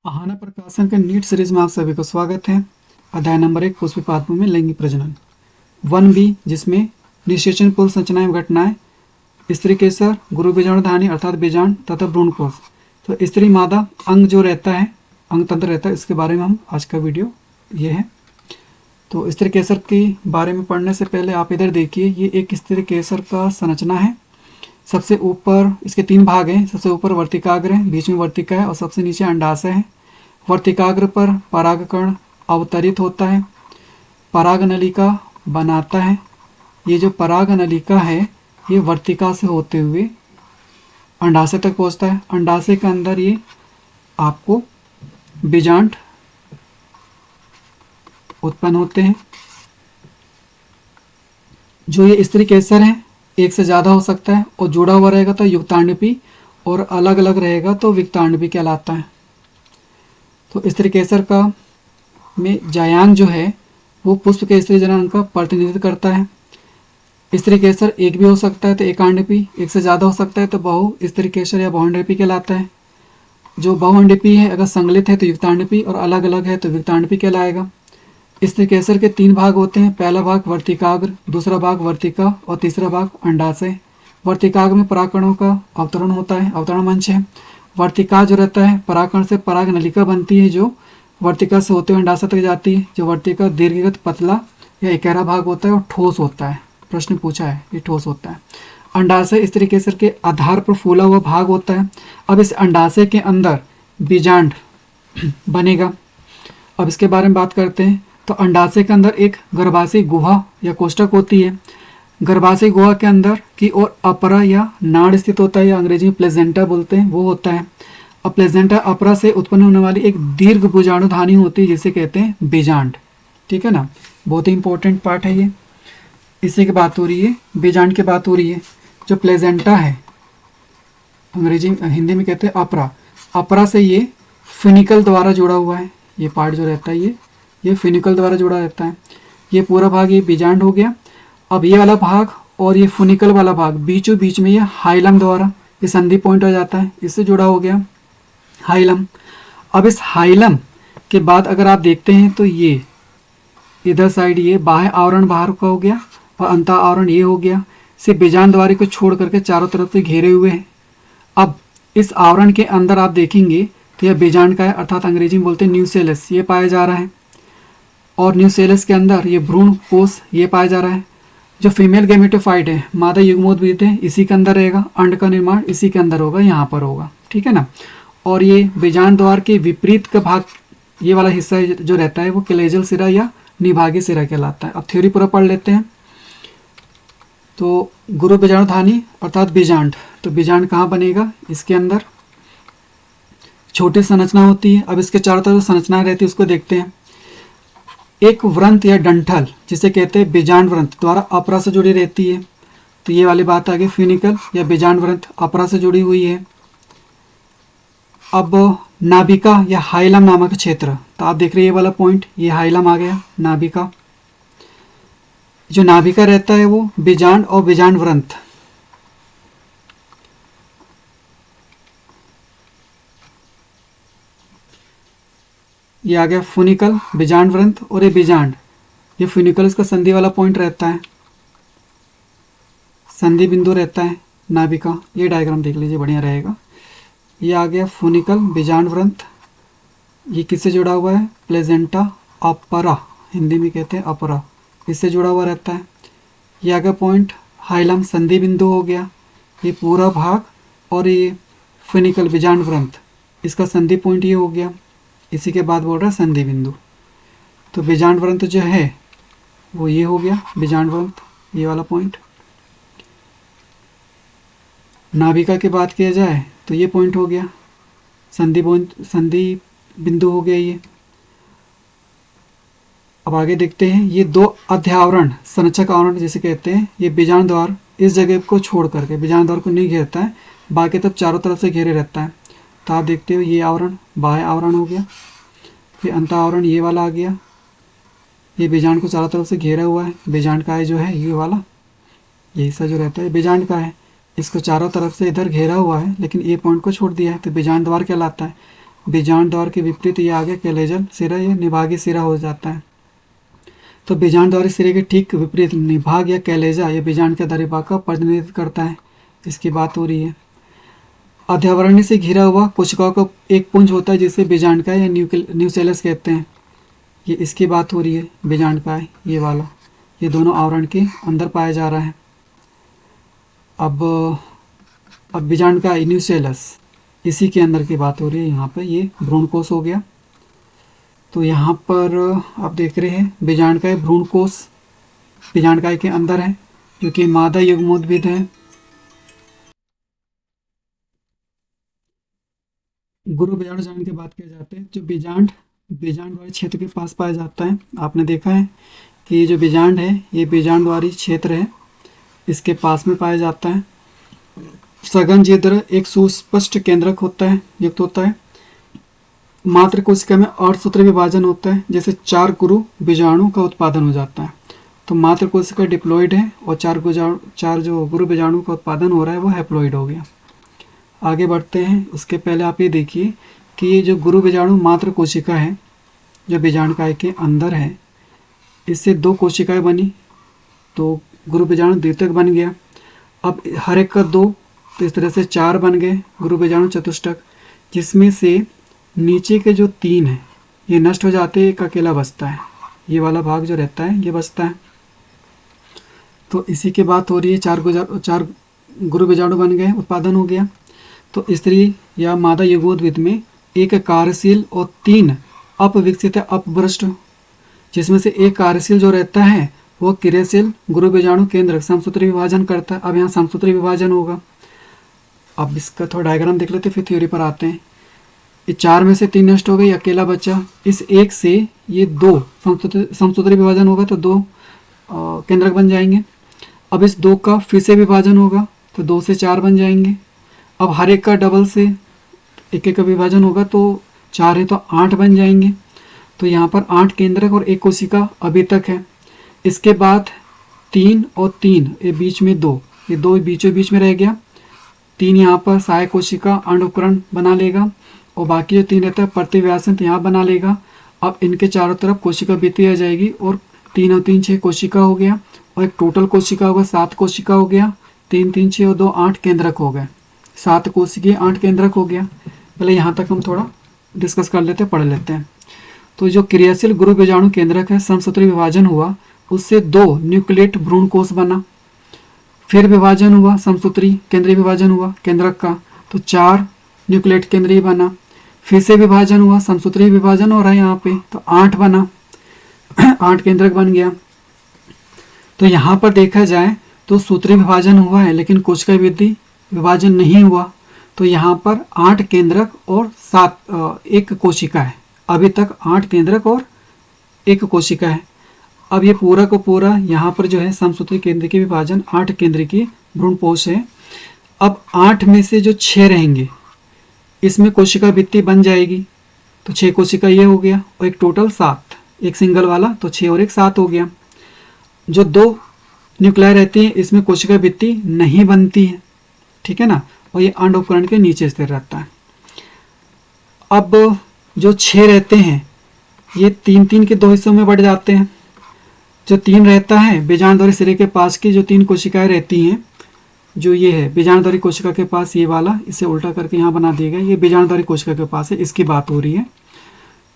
आहाना प्रकाशन के NEET series में आप सभी को स्वागत है। अध्याय नंबर 1 पुष्पिपात्मों में लैंगिक प्रजनन 1B, जिसमें निषेचन पूर्व संरचनाएं व घटनाएं, स्त्री केसर, गुरु बीजाणुधानी अर्थात बीजांड तथा भ्रूणकोश। तो स्त्री मादा अंग जो रहता है, अंग तंत्र रहता है, इसके बारे में हम आज का वीडियो ये है। तो स्त्री केसर के बारे में पढ़ने से पहले आप इधर देखिए, ये एक स्त्री केसर का संरचना है। सबसे ऊपर इसके 3 भाग हैं। सबसे ऊपर वर्तिकाग्र है, बीच में वर्तिका है और सबसे नीचे अंडाशय है। वर्तिकाग्र पर परागकण अवतरित होता है, पराग नलिका बनाता है। ये जो पराग नलिका है ये वर्तिका से होते हुए अंडाशय तक पहुंचता है। अंडाशय के अंदर ये आपको बीजांड उत्पन्न होते हैं। जो ये स्त्री केसर है, एक से ज़्यादा हो सकता है और जुड़ा हुआ रहेगा तो युक्तांडपी, और अलग अलग रहेगा तो विक्तांडपी कहलाता है। तो स्त्री केसर का में जायांग जो है वो पुष्प के स्त्री जनांग का प्रतिनिधित्व करता है। स्त्री केसर एक भी हो सकता है तो एकांडपी, एक से ज़्यादा हो सकता है तो बहु स्त्री केसर या बहुअंडपी कहलाता है। जो बहुअंडपी है अगर संगलित है तो युक्तांडपी और अलग अलग है तो विक्तांडपी कहलाएगा। स्त्री केसर के 3 भाग होते हैं। पहला भाग वर्तिकाग्र, दूसरा भाग वर्तिका और तीसरा भाग अंडाशय। वर्तिकाग्र में परागकणों का अवतरण होता है, अवतरण मंच है। वर्तिका जो रहता है, परागकण से पराग नलिका बनती है जो वर्तिका से होते हुए अंडाशय तक जाती है। जो वर्तिका दीर्घित पतला या इकहरा भाग होता है और ठोस होता है। प्रश्न पूछा है, ये ठोस होता है। अंडाशय स्त्री केसर के आधार पर फूला हुआ भाग होता है। अब इस अंडाशय के अंदर बीजांड बनेगा। अब इसके बारे में बात करते हैं। तो अंडाशय के अंदर एक गर्भाशय गुहा या कोष्ठक होती है। गर्भाशय गुहा के अंदर की ओर अपरा या नाड़ स्थित होता है, या अंग्रेजी में प्लेजेंटा बोलते हैं, वो होता है। अब प्लेजेंटा अपरा से उत्पन्न होने वाली एक दीर्घ बीजाणुधानी होती है जिसे कहते हैं बीजांड। ठीक है ना, बहुत ही इंपॉर्टेंट पार्ट है ये। इसी की बात हो रही है, बीजांड की बात हो रही है। जो प्लेजेंटा है, अंग्रेजी हिंदी में कहते हैं अपरा, अपरा से ये फिनिकल द्वारा जुड़ा हुआ है। ये पार्ट जो रहता है ये फिनिकल द्वारा जुड़ा रहता है। ये पूरा भाग ये बीजांड हो गया। अब ये वाला भाग और ये फुनिकल वाला भाग बीचों बीच में ये हाइलम द्वारा ये संधि पॉइंट हो जाता है, इससे जुड़ा हो गया हाइलम। अब इस हाइलम के बाद अगर आप देखते हैं तो ये इधर साइड ये बाह्य आवरण बाहर का हो गया और अंत आवरण ये हो गया। सिर्फ बीजांड द्वारी को छोड़ करके चारों तरफ से घेरे हुए हैं। अब इस आवरण के अंदर आप देखेंगे तो यह बीजांड का है, अर्थात अंग्रेजी में बोलते हैं न्यूसेलस, ये पाया जा रहा है। और न्यूसेलस के अंदर ये भ्रूण कोष ये पाया जा रहा है। जो फीमेल गैमेटोफाइट है, मादा युग्मोद्भिद है, इसी के अंदर रहेगा। अंड का निर्माण इसी के अंदर होगा, यहाँ पर होगा। ठीक है ना। और ये बीजांड द्वार के विपरीत का भाग, ये वाला हिस्सा जो रहता है वो क्लेजल सिरा या निभागी सिरा कहलाता है। अब थ्योरी पूरा पढ़ लेते हैं। तो गुरु बीजाणुधानी अर्थात बीजांड, तो बीजांड कहाँ बनेगा, इसके अंदर छोटी संरचना होती है। अब इसके चारों तरफ संरचनाएं रहती है, उसको देखते हैं। एक व्रंत या डंठल जिसे कहते हैं बीजांड व्रंत द्वारा अपरा से जुड़ी रहती है। तो ये वाली बात आगे फिनिकल या बीजांड व्रंत अपरा से जुड़ी हुई है। अब नाभिका या हाइलम नामक क्षेत्र, तो आप देख रहे हैं ये वाला पॉइंट, ये हाइलम आ गया। नाभिका, जो नाभिका रहता है वो बीजांड और बीजांड व्रंत, ये आ गया फुनिकल बीजांड व्रंत, और ये बीजांड, ये फुनिकल इसका संधि वाला पॉइंट रहता है, संधि बिंदु रहता है नाभिका। ये डायग्राम देख लीजिए, बढ़िया रहेगा। ये आ गया फुनिकल बीजांड व्रंत। ये किससे जुड़ा हुआ है, प्लेजेंटा अपरा, हिंदी में कहते हैं अपरा, इससे जुड़ा हुआ रहता है। ये आ गया पॉइंट हाइलम, संधि बिंदु हो गया ये पूरा भाग। और ये फुनिकल बीजांड व्रंत, इसका संधि पॉइंट ये हो गया। इसी के बाद बोल रहा है संधि बिंदु। तो बीजांड व्रंत जो है वो ये हो गया बीजांड व्रंत, ये वाला पॉइंट। नाभिका की बात किया जाए तो ये पॉइंट हो गया, संधि बिंदु हो गया ये। अब आगे देखते हैं। ये 2 अध्यावरण, संरक्षक आवरण जिसे कहते हैं, ये बीजांड द्वार इस जगह को छोड़ करके, बीजांड द्वार को नहीं घेरता है, बाकी तब चारों तरफ से घेरे रहता है। तो आप देखते हो ये आवरण बाह्य आवरण हो गया, फिर अंत आवरण ये वाला आ गया। ये बीजांड को चारों तरफ से घेरा हुआ है। बीजांड का है जो है ये वाला, ये हिस्सा जो रहता है बीजांड का है। इसको चारों तरफ से इधर घेरा हुआ है, लेकिन ए पॉइंट को छोड़ दिया है, तो बीजांड द्वार कहलाता है। बीजांड द्वार के विपरीत ये आगे कैलेजल सिरा, ये निभागी सिरा हो जाता है। तो बीजांड द्वार सिरे के ठीक विपरीत निभाग या कैलेजा ये बीजांड के दरिभाग का प्रतिनिधित्व करता है, इसकी बात हो रही है। अध्यावरणी से घिरा हुआ कोशिकाओं का एक पुंज होता है जिसे बीजांड का या न्यूसेलस कहते हैं, ये इसकी बात हो रही है। बीजांड का है ये वाला, ये दोनों आवरण के अंदर पाया जा रहा है। अब बीजांड का न्यूसेलस, इसी के अंदर की बात हो रही है। यहाँ पे ये भ्रूणकोश हो गया। तो यहाँ पर आप देख रहे हैं बीजांड का भ्रूणकोश बीजांड काय के अंदर है, जो कि मादा युग्मोद्भिद है। गुरु बीजाणु जान की बात की जाती है, जो बीजांड वाले क्षेत्र के पास पाया जाता है। आपने देखा है कि ये जो बीजांड है ये बीजांड वाली क्षेत्र है, इसके पास में पाया जाता है। सघन छिद्र एक सुस्पष्ट केंद्रक होता है, युक्त होता है। मात्र कोशिका में 8 सूत्र विभाजन होता है, जैसे 4 गुरु बीजाणु का उत्पादन हो जाता है। तो मात्र कोशिका डिप्लॉइड है और 4 जो गुरु बीजाणु का उत्पादन हो रहा है वो हैप्लॉइड हो गया। आगे बढ़ते हैं, उसके पहले आप ये देखिए कि ये जो गुरु बीजाणु मात्र कोशिका है जो बीजांडकाय के अंदर है, इससे 2 कोशिकाएं बनी, तो गुरु बीजाणु द्वितीयक बन गया। अब हर एक का 2, तो इस तरह से 4 बन गए गुरु बीजाणु चतुष्टक, जिसमें से नीचे के जो 3 हैं ये नष्ट हो जाते हैं, एक अकेला बचता है। ये वाला भाग जो रहता है ये बचता है। तो इसी की बात हो रही है। 4 गुरु बीजाणु बन गए, उत्पादन हो गया। तो स्त्री या मादा युग्मोद्भिद में एक कार्यशील और 3 अपविकसित अपभ्रष्ट, जिसमें से एक कार्यशील जो रहता है वो क्रियाशील गुरु बीजाणु केंद्र समसूत्री विभाजन करता है। अब यहाँ समसूत्री विभाजन होगा। अब इसका थोड़ा डायग्राम देख लेते फिर थ्योरी पर आते हैं। ये 4 में से 3 नष्ट हो गई, अकेला बच्चा। इस 1 से ये 2 समसूत्री विभाजन होगा तो 2 केंद्रक बन जाएंगे। अब इस 2 का फिर से विभाजन होगा तो 2 से 4 बन जाएंगे। अब हर एक का डबल से एक का विभाजन होगा तो 4 है तो 8 बन जाएंगे। तो यहाँ पर 8 केंद्रक और 1 कोशिका अभी तक है। इसके बाद 3 और 3 ये बीच में 2, ये 2 बीचों बीच में रह गया। 3 यहाँ पर सहायक कोशिका अंड उपकरण बना लेगा और बाकी जो 3 रहता है प्रतिव्यासंत यहाँ बना लेगा। अब इनके चारों तरफ कोशिका भित्ति आ जाएगी और 3 और 3 6 कोशिका हो गया और एक टोटल कोशिका होगा 7 कोशिका हो गया। 3 3 6 और 2 8 केंद्रक हो गए। 7 कोशिकीय 8 केंद्रक हो गया। पहले यहाँ तक हम थोड़ा डिस्कस कर लेते हैं, पढ़ लेते हैं। तो जो क्रियाशील गुरु बीजाणु केंद्रक है, समसूत्री विभाजन हुआ, उससे 2 न्यूक्लिएट भ्रूणकोश बना। फिर विभाजन हुआ, समसूत्री केंद्रीय विभाजन हुआ केंद्रक का, तो 4 न्यूक्लिएट केंद्रीय बना। फिर से विभाजन हुआ, समसूत्री विभाजन हो रहा है यहाँ पे, तो 8 बना 8 केंद्रक बन गया। तो यहाँ पर देखा जाए तो सूत्री विभाजन हुआ है लेकिन कोशिका वृद्धि विभाजन नहीं हुआ। तो यहाँ पर 8 केंद्रक और 1 कोशिका है। अभी तक 8 केंद्रक और 1 कोशिका है। अब ये पूरा को पूरा यहाँ पर जो है समसूत्री केंद्र की विभाजन 8 केंद्र की भ्रूणपोष है। अब 8 में से जो 6 रहेंगे इसमें कोशिका भित्ति बन जाएगी, तो 6 कोशिका ये हो गया और एक टोटल 7, एक सिंगल वाला तो 6 और 1 7 हो गया। जो 2 न्यूक्लियर रहती है इसमें कोशिका भित्ति नहीं बनती है, ठीक है ना, और ये अंड उपकरण के नीचे स्थिर रहता है। अब जो 6 रहते हैं ये 3 3 के 2 हिस्सों में बढ़ जाते हैं। जो 3 रहता है बीजांडद्वारी सिरे के पास की जो 3 कोशिकाएं रहती हैं, जो ये है बीजांडद्वारी कोशिका के पास, ये वाला इसे उल्टा करके यहाँ बना दिया गया, ये बीजांडद्वारी कोशिका के पास है, इसकी बात हो रही है।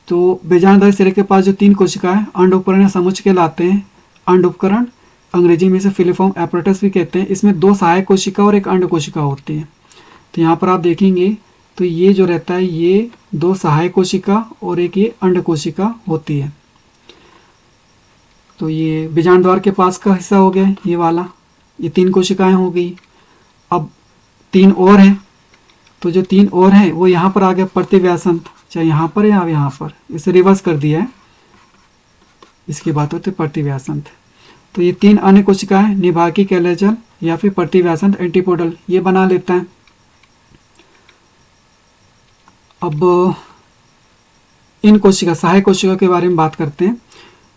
तो बीजांडद्वारी सिरे के पास जो 3 कोशिकाएं अंड उपकरण या समुच्चय कहलाते हैं। अंड उपकरण अंग्रेजी में इसे फिलिफॉर्म एपरेटस भी कहते हैं। इसमें 2 सहायक कोशिका और 1 अंड कोशिका होती है। तो यहाँ पर आप देखेंगे तो ये जो रहता है ये 2 सहायक कोशिका और 1 ये अंड कोशिका होती है। तो ये बीजांडद्वार के पास का हिस्सा हो गया ये वाला, ये 3 कोशिकाएं हो गई। अब 3 और हैं, तो जो 3 और हैं वो यहाँ पर आ गया प्रतिव्यासंत, चाहे यहाँ पर या यहाँ पर, इसे रिवर्स कर दिया है, इसकी बात होती है प्रतिव्यासंत। तो ये 3 अन्य कोशिकाएं निभागी कैलेजल या फिर प्रतिव्यासंत एंटीपोडल ये बना लेता है। अब इन कोशिका सहायक कोशिका के बारे में बात करते हैं।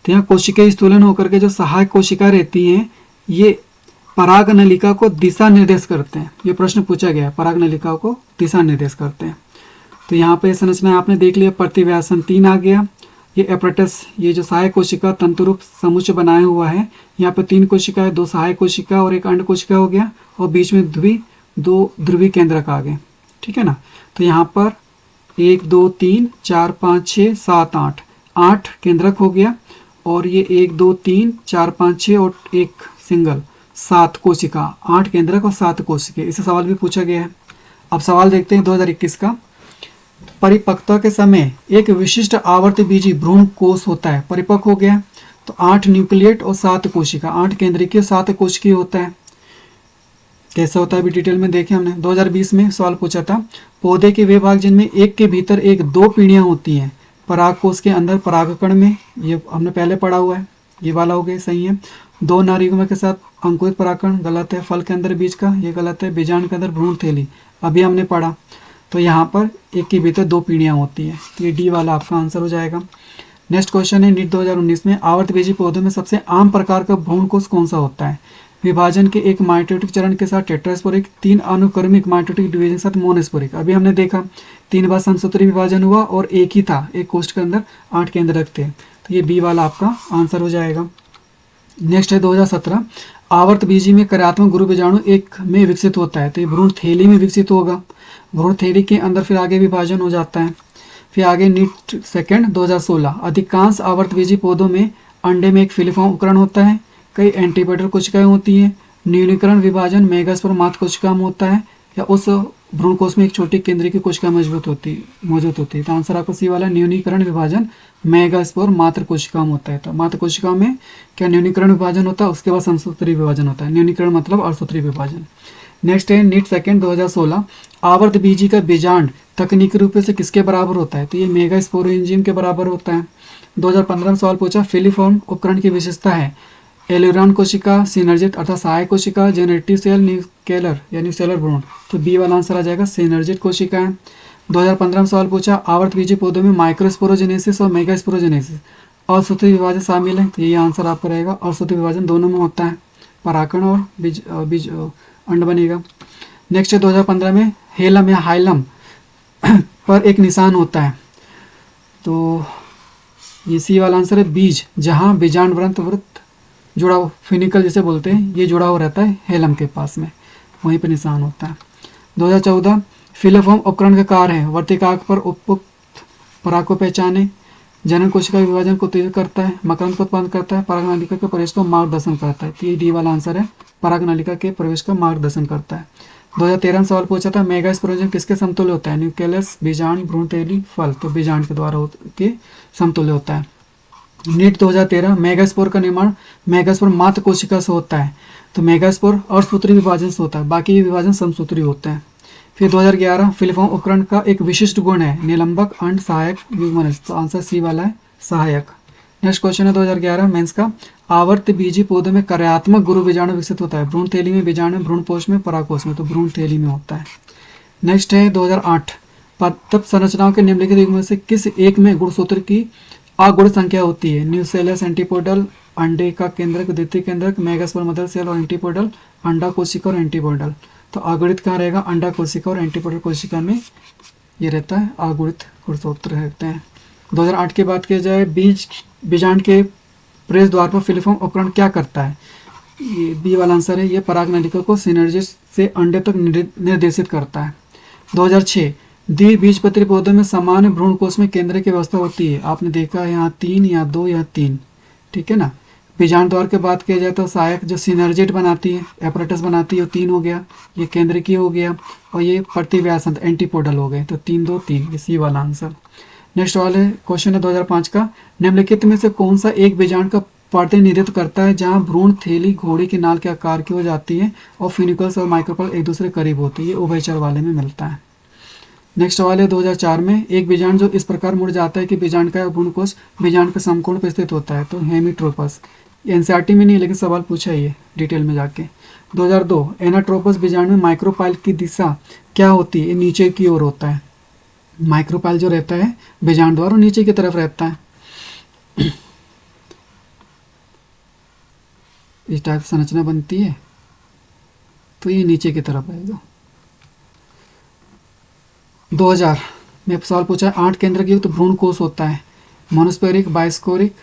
तो यहाँ कोशिका स्थूलन होकर के जो सहायक कोशिका रहती हैं ये पराग नलिका को दिशा निर्देश करते हैं। ये प्रश्न पूछा गया है, पराग नलिका को दिशा निर्देश करते हैं। तो यहाँ पे संरचना आपने देख लिया, प्रतिव्यासन 3 आ गया। ये एपरेटस, ये जो सहायक कोशिका तंतुरूप समुच्चय बनाया हुआ है, यहाँ पे 3 कोशिका है, 2 सहायक कोशिका और 1 अंड कोशिका हो गया, और बीच में 2 ध्रुवी केंद्रक आ गए, ठीक है ना। तो यहाँ पर 1 2 3 4 5 6 7 8 केंद्रक हो गया, और ये 1 2 3 4 5 6 और एक सिंगल 7 कोशिका, 8 केंद्रक और 7 कोशिका। इससे सवाल भी पूछा गया है। अब सवाल देखते हैं 2021 का। परिपक्वता के समय एक विशिष्ट आवर्तबीजी भ्रूण कोष होता है, परिपक्व हो गया तो 8 न्यूक्लिएट और 7 कोशिका, 8 केंद्रीय 7 कोशिकीय होता है। कैसा होता है अभी डिटेल में देखें हमने। 2020 में सवाल पूछा था, पौधे के वे भाग जिनमें एक के भीतर एक 2 पीढ़ियां होती हैं, पराग कोष के अंदर परागकण में, ये हमने पहले पढ़ा हुआ है, ये वाला हो गया, सही है। 2 नारीगुमा के साथ अंकुरित परागकण, गलत है। फल के अंदर बीज का, ये गलत है। बीजांड के अंदर भ्रूण थैली, अभी हमने पढ़ा। तो यहाँ पर एक के भीतर 2 पीढ़ियां होती है, तो ये डी वाला आपका आंसर हो जाएगा। नेक्स्ट क्वेश्चन है नीट 2019 में, आवर्तबीजी पौधों में सबसे आम प्रकार का भ्रूण कोष कौन सा होता है? विभाजन के एक माइटोटिक चरण के साथ टेट्रास्पोरिक, 3 अनुक्रमिक माइटोटिक डिवीजन के साथ मोनोस्पोरिक। अभी हमने देखा 3 बार समसूत्री विभाजन हुआ और एक ही था, एक कोष्ठ के अंदर 8 केंद्रक थे, तो ये बी वाला आपका आंसर हो जाएगा। नेक्स्ट है 2017, आवर्तबीजी में कार्यात्मक गुरु बीजाणु एक में विकसित होता है, तो ये भ्रूण थैली में विकसित होगा। भ्रूण थैली के अंदर फिर आगे विभाजन हो जाता है। फिर आगे नीट सेकंड 2016, अधिकांश आवर्तबीजी पौधों में अंडे में एक फिलिफॉर्म उपकरण होता है, कई एंटीपोडल कोशिकाएं होती हैं, न्यूनीकरण विभाजन मेगास्पोर मात्र कोशिका में होता है, या उस भ्रूण कोष में एक छोटी केंद्रीय की कोशिका मौजूद होती है। तो आंसर आपको सी वाला, न्यूनीकरण विभाजन मेगास्पोर मात्र कोशिका में होता है। तो मात्र कोशिका में क्या न्यूनीकरण विभाजन होता है, उसके बाद समसूत्री विभाजन होता है। न्यूनीकरण मतलब अर्धसूत्री विभाजन। नेक्स्ट है नीट सेकंड 2016, आवर्तबीजी का बीजांड तकनीकी रूप से किसके बराबर होता है? तो ये मेगास्पोरेंजियम के बराबर होता है। 2015 में सवाल पूछा, फिलिफॉर्म उपकरण की विशेषता है एलुरॉन कोशिका, सिनर्जिट अर्थात सहायक कोशिका, जेनेरेटिव सेल, न्यूक्लेयर या न्यूक्लेयर भ्रूण, तो बी वाला आंसर आ जाएगा, सिनर्जिट कोशिका है। 2015 में सवाल पूछा, आवर्तबीजी पौधों में माइक्रोस्पोरोजेनेसिस और मेगास्पोरोजेनेसिस असूत्री विभाजन शामिल है, तो ये आंसर आपका रहेगा। असूत्री विभाजन दोनों में होता है, परागकण और बीज अंड बनेगा। नेक्स्ट है 2015 में हेलम या हाइलम पर एक निशान होता है, तो ये सी वाला आंसर है, बीज जहाँ बीजांड वृत्त जुड़ा हुआ, फिनिकल जिसे बोलते हैं, ये जुड़ा हुआ रहता है हेलम के पास में, वहीं पर निशान होता है। 2014, फिलिफॉर्म उपकरण का कार्य है वर्तिकाक पर उपयुक्त पराग को पहचाने, जनन कोशिका विभाजन को तेज करता है, मकरंद को उत्पन्न करता है, पराग नालिका के प्रवेश का मार्गदर्शन करता है, तो ये डी वाला आंसर है, पराग नालिका के प्रवेश का मार्गदर्शन करता है। 2013 में सवाल पूछा था, मेगास्पोरेंजियम किसके समतुल्य होता है? न्यूक्लियस, बीजांड, भ्रूण थैली, फल, तो बीजांड के द्वारा के समतुल्य होता है। नीट 2013, मेगास्पोर का निर्माण मेगास्पोर मात्र कोशिका से होता है, तो मेगास्पोर अर्धसूत्री विभाजन से होता है, बाकी ये विभाजन समसूत्री होता है। फिर 2011, फिलिफॉर्म उपकरण का एक विशिष्ट गुण है निलंबक अंड सहायक युग्मन, तो आंसर सी वाला है, सहायक। नेक्स्ट क्वेश्चन है 2011 मेंस का, आवर्तबीजी पौधों में कार्यात्मक गुरु बीजाणु विकसित होता है, भ्रूण थैली में, बीजाणु में, भ्रूणपोष में, परागकोश में, तो भ्रूण थैली में होता है। नेक्स्ट है 2008, तब संरचनाओं के निम्नलिखित युग्मों से किस एक में गुणसूत्र की अगुण संख्या होती है? न्यूसेलस, एंटीपोडल, अंडे का केंद्रक, द्वितीय केंद्रक, मेगास्पोर मदर सेल और एंटीपोडल, अंडा कोशिका और एंटीपोडल, तो अगुणित कहाँ रहेगा? अंडा कोशिका और एंटीपोडल कोशिका में ये रहता है, अगुणित गुणसूत्र रहते हैं। 2008 की बात की जाए, बीजांड के प्रवेश द्वार पर फिलिफॉर्म उपकरण क्या करता है? ये बी वाला आंसर है, ये पराग नलिका को सिनर्जिस से अंडे तक निर्देशित करता है। 2006, द्विबीजपत्री पौधों में सामान्य भ्रूण कोष में केंद्र की व्यवस्था होती है, आपने देखा है यहाँ 3 या 2 या 3, ठीक है ना। बीजांड द्वार की बात की जाए तो सहायक जो सिनर्जिट बनाती है, एपरेटस बनाती है, वो 3 हो गया, ये केंद्रिकी हो गया, और ये प्रतिव्यासंत एंटीपोडल हो गए, तो 3 2 3, ये सी वाला आंसर। नेक्स्ट वाले क्वेश्चन है 2005 का, निम्नलिखित में से कौन सा एक बीजांड का प्रतिनिधित्व करता है जहां भ्रूण थैली घोड़े की नाल के आकार की हो जाती है और फिनिकल्स और माइक्रोपल एक दूसरे करीब होती है? ये उभयचर वाले में मिलता है। नेक्स्ट वाले 2004 में, एक बीजांड जो इस प्रकार मुड़ जाता है कि बीजांड का भ्रूणकोश बीजांड के समकोण पर स्थित होता है, तो हेमीट्रोपस। एनसीईआरटी में नहीं, लेकिन सवाल पूछा ही है डिटेल में जाके। 2002, एनाट्रोपस बीजांड में माइक्रोपाइल की दिशा क्या होती है? नीचे की ओर होता है, माइक्रोपाइल जो रहता है बीजांड द्वार नीचे की तरफ रहता है, इस टाइप संरचना बनती है, तो ये नीचे की तरफ आएगा। 2000, में सवाल पूछा है 8 केंद्रक युक्त भ्रूण कोष होता है, मोनोस्पोरिक, बायोस्पोरिक,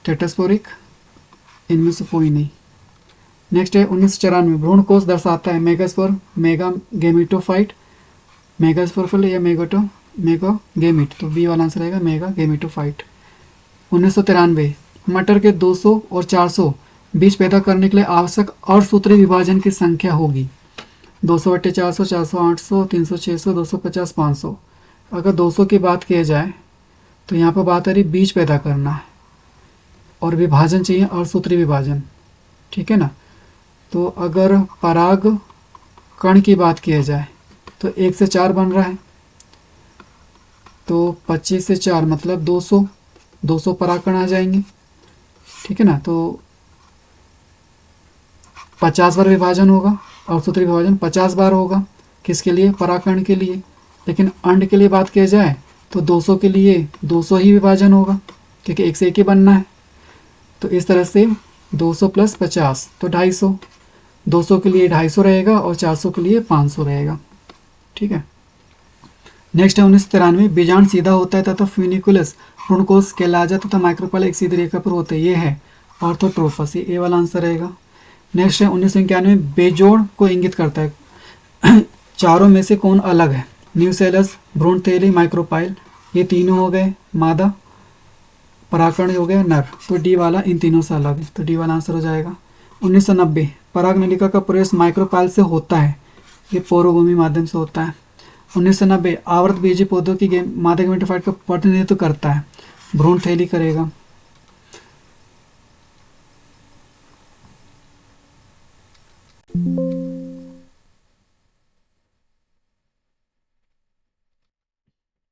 टेट्रास्पोरिक, इनमें से कोई नहीं। नेक्स्ट है 1994 भ्रूण कोष दर्शाता है मेगास्पोर, मेगा गेमिटोफाइट, मेगास्पोरफिल या मेगागेमिट, तो बी वाला आंसर रहेगा मेगा गेमिटोफाइट। 1993 मटर के 200 और 400 बीज पैदा करने के लिए आवश्यक अर्धसूत्री विभाजन की संख्या होगी 200/400, 400, 800, 300, 600, 250, 500। अगर 200 की बात की जाए तो यहाँ पर बात आ रही बीज पैदा करना है और विभाजन चाहिए अर्धसूत्री विभाजन, ठीक है ना। तो अगर पराग कण की बात की जाए तो 1 से 4 बन रहा है, तो 25 से 4 मतलब 200 परागकण आ जाएंगे, ठीक है ना। तो 50 बार विभाजन होगा, अर्धसूत्री विभाजन 50 बार होगा, किसके लिए, परागकण के लिए। लेकिन अंड के लिए बात की जाए तो 200 के लिए 200 ही विभाजन होगा, क्योंकि एक से एक ही बनना है। तो इस तरह से 200 + 50 तो 250, 200 के लिए 250 रहेगा और 400 के लिए 500 रहेगा, ठीक है। नेक्स्ट है 1993 बीजांड सीधा होता है तथा फ्यूनिकुलस भ्रूणकोष कैलाजा तथा माइक्रोपाइल एक सीधी रेखा पर होते हैं, ये है ऑर्थोट्रोफस, ये ए वाला आंसर रहेगा। नेक्स्ट है 1991 बेजोड़ को इंगित करता है चारों में से कौन अलग है, न्यूसेलस, भ्रूणथैली, माइक्रोपाइल, ये तीनों हो गए मादा, परागकण हो गए नर, तो डी वाला इन तीनों से अलग है, तो डी वाला आंसर हो जाएगा। 1990 पराग नलिका का प्रवेश माइक्रोपाइल से होता है, ये पोरोभूमि माध्यम से होता है। 1990 आवर्त बीजी पौधों की मादा गेमेटोफाइट का प्रतिनिधित्व करता है, भ्रूणथैली करेगा।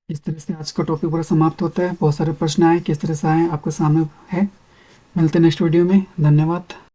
इस तरह से आज का टॉपिक पूरा समाप्त होता है। बहुत सारे प्रश्न आए, किस तरह से आए आपके सामने है। मिलते हैं नेक्स्ट वीडियो में, धन्यवाद।